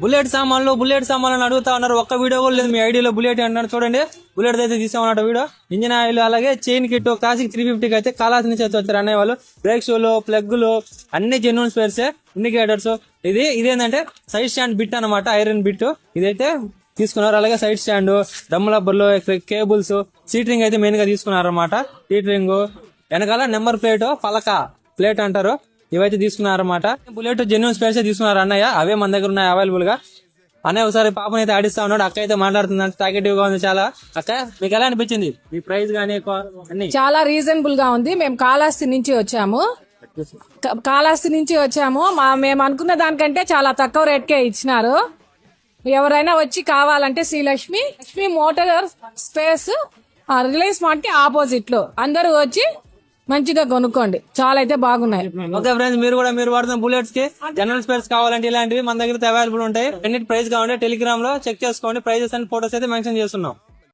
Bullet సామాన్లు అడుగుతా ఉన్నారు. ఒక్క వీడియో కూడా లేదు మీ ఐడియాలో బుల్లెట్ అంటున్నారు. చూడండి బుల్లెట్ అయితే తీసామన్నట్టు వీడియో. ఇంజిన్ ఆయిల్ అలాగే చైన్ కిట్ క్లాసిక్ 350 అయితే కాలాస్ నుంచి అయితే వచ్చారు అన్నయ్య వాళ్ళు. బ్రేక్ షూలు ప్లగ్లు అన్ని జెన్యూన్ స్పేర్స్, ఇండికేటర్స్. ఇదేంటంటే సైడ్ స్టాండ్ బిట్ అనమాట, ఐరన్ బిట్. ఇదైతే తీసుకున్నారు. అలాగే సైడ్ స్టాండ్, డమ్ రబ్బర్లు, కేబుల్స్, సీటరింగ్ అయితే మెయిన్ గా తీసుకున్నారు అనమాట. సీటరింగ్ వెనకాల నెంబర్ ప్లేట్, పలక ప్లేట్ అంటారు, ఇవైతే తీసుకున్నారన్నమాట. బుల్లెట్ జెన్యూన్ స్పేర్స్ తీసుకున్నారు అన్నయ్య. అవే మన దగ్గర ఉన్నాయి అవైలబుల్ గా. అన్నయ్య ఒకసారి పాపని అయితే ఆడిస్తా ఉన్నాడు. అక్క అయితే మాట్లాడుతుంది, టాకెటివ్ గా ఉంది చాలా. అక్క మీకు ఎలా అనిపించింది ఈ ప్రైస్ గానీ అన్ని? చాలా రీజనబుల్ గా ఉంది. మేము కాళహస్తి నుంచి వచ్చాము. మేము అనుకున్న దానికంటే చాలా తక్కువ రేట్కే ఇచ్చినారు. ఎవరైనా వచ్చి కావాలంటే Srilakshmi motor space Reliance mart కి ఆపోజిట్ లో అందరూ వచ్చి మంచిగా కొనుక్కోండి. చాలా అయితే బాగున్నాయి. ఓకే ఫ్రెండ్స్, మీరు వాడుతున్న బుల్లెట్స్ కి జనరల్ స్పేర్స్ కావాలంటే ఇలాంటివి మన దగ్గర అవైలబుల్ ఉంటాయి. అన్నిటి ప్రైస్ కావాలంటే టెలిగ్రామ్ లో చెక్ చేసుకోండి. ప్రైజెస్ అండ్ ఫోటోస్ అయితే మెన్షన్ చేస్తున్నాం.